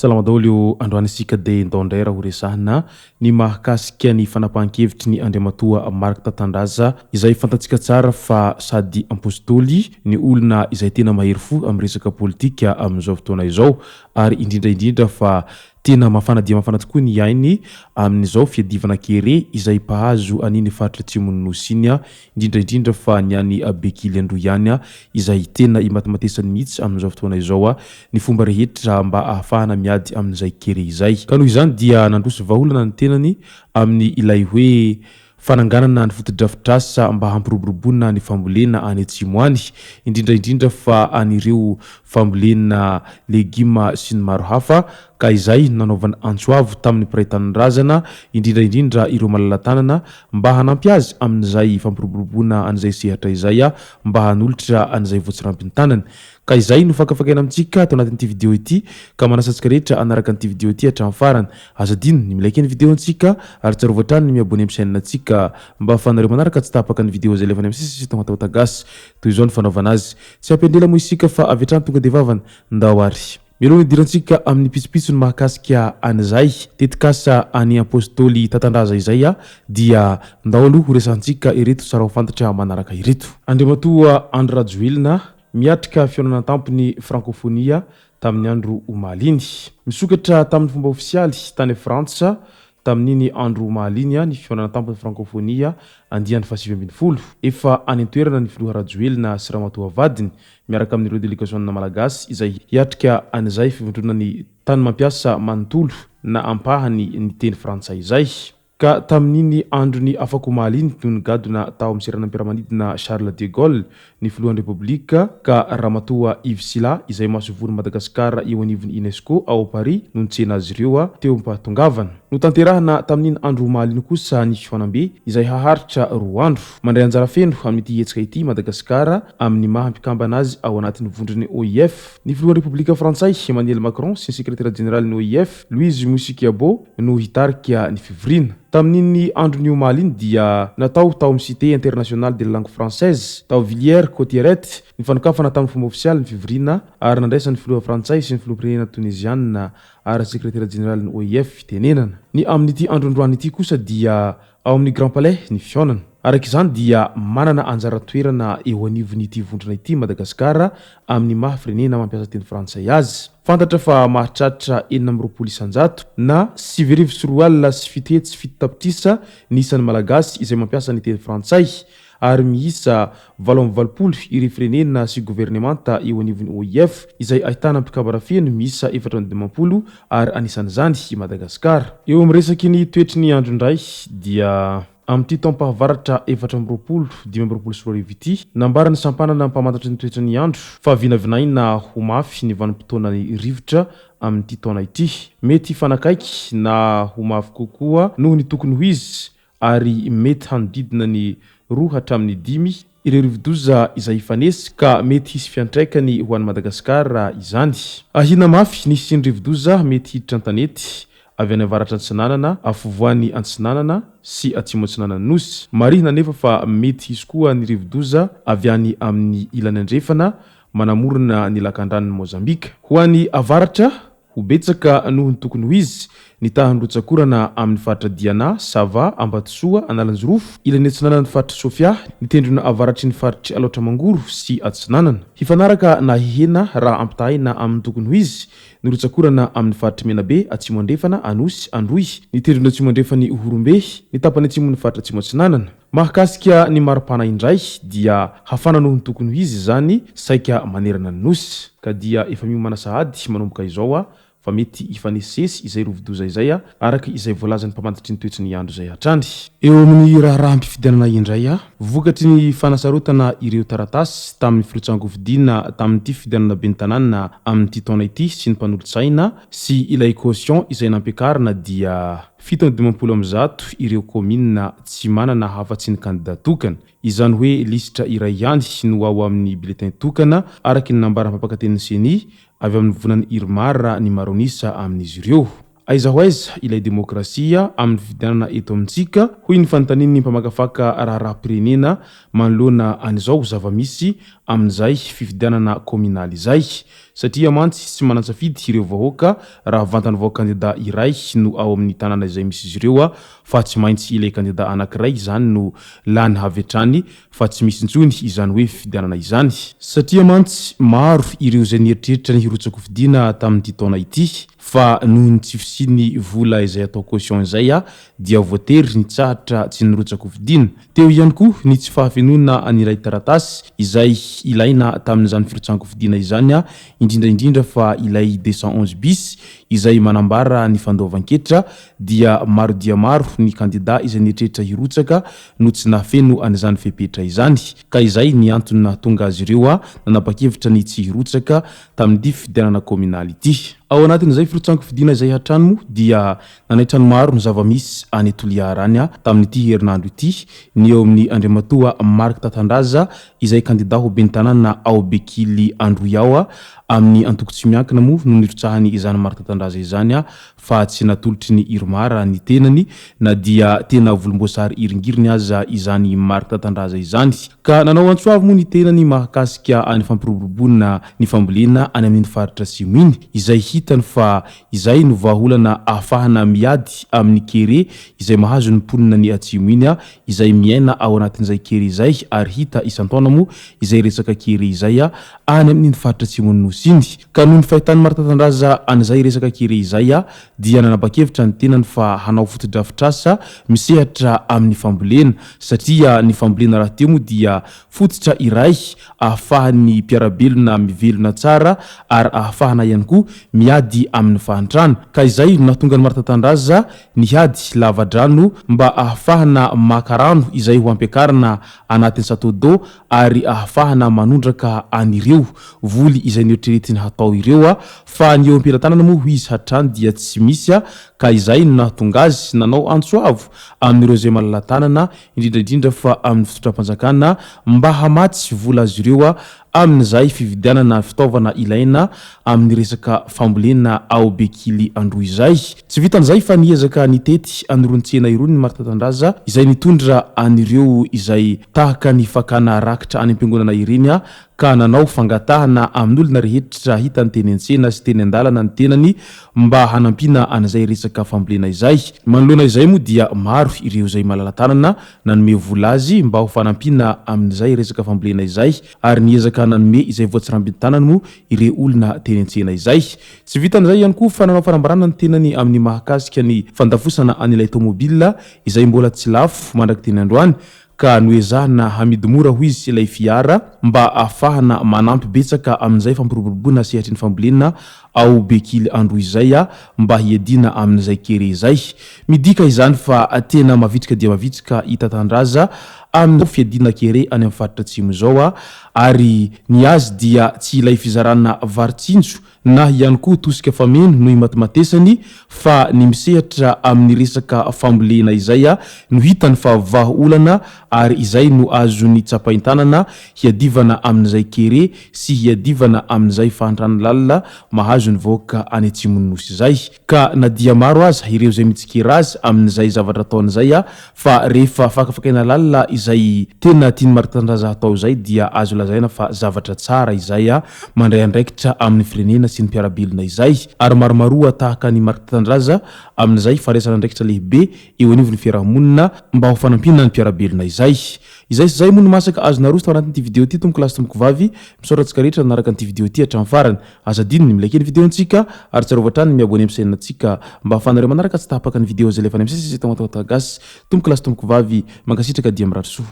Salama daholo io androany isika dia ndao ho resahana ny mahakasika ny fanapahan-kevitry ny Andriamatoa Marc Tatandraza izay fantatsika tsara fa sady apôstôly ny olona izay tena mahery fo amin'ny resaka politika amin'izao fotoana izao ary indrindra fa tena mafana dia mafana tokoa ny ainy amin'izao fiadivana kere izay pahazo aniny faritra atsimon'ny Nosy indrindra fa ny any Bekily Androiany izay tena imatmatesany mihitsy amin'izao fotoana izao ny fomba rehetra mba ahafahana miady amin'izay kere izay ka noho izany dia nandroso vahaolana ny tenany amin'ny ilay hoe fananganana ny fotodrafitrasa mba hampiroboroboana ny fambolena any atsimo any indrindra fa anireo fambolena legioma sy ny maro hafa ka izay nanaovana antsoavo tamin'ny Piraitanin-drazana indrindra ireo malalatanana mba hanampy azy amin'izay fampiroboroboana an'izay sehatra izay mba hanolotra an'izay voatsirampin'ny tanany ka izay no fakafakaina amintsika tao anatin'ity video ity ka manasantsika rehetra anaraka an'ity video ity hatramin'ny farany azadino ny milaiky ny video antsika ary tsarovatrany ny miabone amin'ny chaîne antsika mba ahafahanareo manaraka tsy tapaka ny video zay lefany amin'ny sisy tonga-tagasy toy izao ny fanaovana azy tsy ampendrela moa isika fa avy hatrany tonga dia vavana ndao ary melo ny dirantsika amin'ny pitsopitso ny mahakasika an'izay tetikasa any apôstôly Tatandraza izay dia ndao aloha ho resantsika ireto tsara ho fantatra manaraka ireto. Andriamatoa Andry Rajoelina miatrika fionana tampony francophonie tamin'ny andro omaliny misokatra tamin'ny fomba ofisialy tany Frantsa tamin'iny andro omaliny ny fionana tampony francophonie andiany fa 7 efa any antoerana ny filoha Rajoelina sy Ramatoa vadiny miaraka amin'ireo délégation malagasy izay hiatrika an'izay fivondronany tany mampiasa manontolo na ampahany ny teny frantsay izay ka tamin'iny andro ny afaka omaliny no nigadona tao amin'ny seranam-piaramanidina Charles de Gaulle ny filohan'ny Repoblika ka Ramatoa Yves Sila izay masovony Madagasikara eo anivon'ny UNESCO ao Paris no nitsena azy ireo teo ampahatongavana no tanterahana tamin'iny andro omaliny kosa ny fifanambe izay haharitra 2 andro mandray anjara feno amin'ity hetsika ity Madagasikara amin'ny mahampikambana azy ao anatin'ny vondrony OIF ny filohan'ny Repoblika Frantsay Emmanuel Macron sy ny sekretera général ny OIF Louise Mushikiabo no hitarika ny fivirina tamin'iny andro ny omaliny dia natao tao amin'ny cité internationale de la langue française tao Villiers-Cotterêts ny fanokafana tamin'ny fomba ofisialy ny fivirina ary nandraisan'ny filoha frantsay sy ny filoham-pirenena tunisiana ary sekretera général ny OIF tenenana ny amin'ity androandroany ity kosa dia ao amin'ny Grand Palais ny fionana araka izany dia manana anjara toerana eo anivon'ity vondrona ity Madagasikara amin'ny mahafirenena mampiasa teny frantsay azy fantatra fa mahatratra 920 isanjato na 7,4 sy 7 tapitrisa ny isan'ny malagasy izay mampiasa ny teny frantsay ary miisa 820 ireo firenena sy gouvernemanta eo anivon'ny OIF izay ahitana mpikambana feno miisa 420 ary anisan'izany i Madagasikara eo amin'ny resaky ny toetry ny andro indray dia amin'ity taompahavaratra 420 sy 4 ity nambarany sampanana mpamantatra ny toetra ny andro fa vinavinaina ho mafy ny vanim-potoana ny rivotra amin'ity taona ity mety fanakaiky na ho mafy kokoa noho ny tokony ho izy ary mety hanodidina ny 2 hatramin'ny 5 ireo rivodoza izay ifanesy ka mety hisy fiantraikany ho an'ny Madagasikara izany ahina mafy nisy ny rivodoza mety hiditra an-tanety avy any avaratra antsinanana afovoany antsinanana sy atsimo antsinanana nosy marihina nefa fa mety hisy koa ny rivodoza avy any amin'ny ilany andrefana manamorona ny lakandran'ny Mozambika ho any avaratra ho betsaka noho ny tokony ho izy ny tahandrotsakorana amin'ny faritra Diana, Sava, Ambatsoa, Analanjorofo, ilany antsinanan'ny faritra Sofia, ny tendrona avaratry ny faritry Alaotra Mangoro sy Atsinanana. Hifanaraka na hihena raha ampitahina amin'ny tokony ho izy ny rotsakorana amin'ny faritry Menabe, Atsimo Andrefana, Anosy, Androy, ny tendrona Atsimo Andrefany Horombe, ny tapany atsimon'ny faritra Atsimo Atsinanana. Mahakasika ny maripana indray dia hafana noho ny tokony ho izy zany saika manerana ny nosy ka dia efa miomana sahady manomboka izao fa mety ifanesesy izay rovidoza izay araka izay voalazany mpamantitry ny toetry ny andro zay hatrany. Eo amin'ny raha mpifidianana indray vokatry ny fanasarotana ireo taratasy tamin'ny firotsangofidiana tamin'ity fifidianana ben'ny tanàna amin'ity taona ity sy ny mpanolotsaina sy ilay caution izay nampiakarina dia 720 ireo komina tsy manana hafatsy ny kandida tokana, izany hoe lisitra iray ihany no ao amin'ny bulletin tokana araky ny nambarana mpampakaten'ny seni avy amin'ny vonan'ny irmara ny maronisa amin'izy ireo. Aiza ho aiza ilay demokrasia amin'ny fifidianana eto amintsika hoy ny fanontanian'ny mpamakafaka raha-pirenena manoloana an'izao zava-misy amin'izay fifidianana kominaly izay, satria mantsy tsy manantsafidy ireo vahoaka raha vantany vao kandida iray no ao amin'ny tanàna izay misy izy ireo fa tsy maintsy ilay kandida anankiray izany no lany havetrany fa tsy misy intsony izany hoe fifidianana izany, satria mantsy maro ireo izay nieritreritra ny hirotsako fidiana tamin'ity taona ity fa noho ny tsy fisiny vola izay atao caution izay dia voatery nitsahatra tsy nirotsako fidiana. Teo ihany koa ny tsy fahafenona aniray taratasy izay ilaina tamin'izany firotsango fidiana izany indrindra fa ilay 211 bis izay manambara ny fandoavan-ketra dia maro ny kandida izay nieritreritra hirotsaka no tsy nafeno an'izany fepetra izany, ka izay ny antony nahatonga azy ireo nanapa-kevitra ny tsy hirotsaka tamin'ity fifidianana kominaly ity. Ao anatin'izay firotsango fidiana izay hatrany moa dia nanaitran'ny maro ny zava-misy any Toliarany tamin'ity herinandro ity, ny eo amin'ny Andriamatoa Mark Tatandraza izay kandida ho ben'ny tanàna ao Bekily Androyao amin'ny antoko tsy miankina moa no nirotsahany izany Mark Tatandraza izany fa tsy natolotry ny irmara ny tenany na dia tena volomboasary iringiriny aza izany Mark Tatandraza izany, ka nanao antsoavy moa ny tenany mahakasika any fampiroboroboana ny fambolena any amin'ny faritra Simo iny izay hitany fa izay no vahaolana ahafahana miady amin'ny kere izay mahazo ny mponina ny atsimo iny izay miaina ao anatin'izay kere izay ary hita isan-taona moa izay resaka kere izay any amin'ny faritra Atsimo ny Nosy iny, ka noho ny fahitany Mark Tatandraza an'izay resaka kere izay dia nanapa-kevitra ny tenany fa hanao fotodrafitrasa misehatra amin'ny fambolena, satria ny fambolena raha teo moa dia fototra iray ahafahany mpiarabelona mivelona tsara ary ahafahana ihany koa miady amin'ny fahantrano, ka izay nahatonga ny Mark Tatandraza niady lavadrano mba ahafahana maka rano izay ho ampiakarina anatin'ny satodo ary ahafahana manondraka an'ireo voly izay nieritrerety hatao ireo fa ny eo am-pelantanana moa ho izy hatrany dia tsy misy ka izay no nahatonga azy nanao antsoavo amin'ireo izay malala-tanana indrindra fa amin'ny fitotram-panjakana mba hamatsy vola azy ireo amin'izay fividianana fitaovana ilaina amin'ny resaka fambolena ao Bekily Androy izay. Tsy vitan'izay fa niezaka nitety anirontsena irony ny Mark Tatandraza izay nitondra an'ireo izay tahaka ny fakana rakitra any am-piangonana ireny ka nanao fangatahana amin'olona rehetra hitany teny an-tsena sy teny an-dalana ny tenany mba hanampiana an'izay resaka fambolena izay. Manoloana izay moa dia maro ireo izay malala-tanana nanome vola azy mba ho fanampiana amin'izay resaka fambolena izay ary niezaka nanome izay voatsirambin'ny tanany moa ireo olona teny an-tsena izay. Tsy vitan'izay ihany koa fa nanao fanambarana ny tenany amin'ny mahakasika ny fandafosana an'ilay tomobila izay mbola tsy lafo mandraky teny Androany ka noezahana hamidy mora ho izy ilay fiara mba ahafahana manampy betsaka amin'izay fampiroboroboana sehatry ny fambolena ao Bekily Androy izay mba hiadina amin'izay kere izay. Midika izany fa tena mavitrika dia mavitrika Tatandraza amin'ny fiadina kere any amin'ny faritra Atsimo zao ary ny azy dia tsy ilay fizarana varitsinjo na ihany koa tosika fameno noho matimatesany fa ny misehatra amin'ny resaka fambolena izay no hitany fa vahaolana ary izay no azony tsapain-tanana hiadivana amin'izay kere sy hiadivana amin'izay fahantrano lalina mahazo ny voaka any Atsimo ny Nosy izay, ka na dia maro aza ireo izay mitsikera azy amin'izay zavatra ataon'izay fa rehefa fakafakaina lalina izay tena tiany Mark Tatandraza atao izay dia azo lazaina fa zavatra tsara izay mandray andraikitra amin'ny firenena sy ny mpiarabelona izay ary maromaroa tahaka ny Mark Tatandraza amin'izay faresana andraikitra lehibe eo anivon'ny fiarahamonina mba ho fanampina ny mpiarabelona izay. Izay sy zay moa no masaka azona roso tao anatin'ity video ity tomboko lasy tomboko vavy misoratsika rehetra naraka an'ity video ity hatramin'ny farany azadiny ny milike ny videontsika ary tsarova hatrany miabone amin'ny chaîne antsika mba ahafanareo manaraka tsy tahapaka ny video zay lefa any am'sesy tamatagagasy tomboko lasy tomboko vavy mankasitraka dia miratro soa.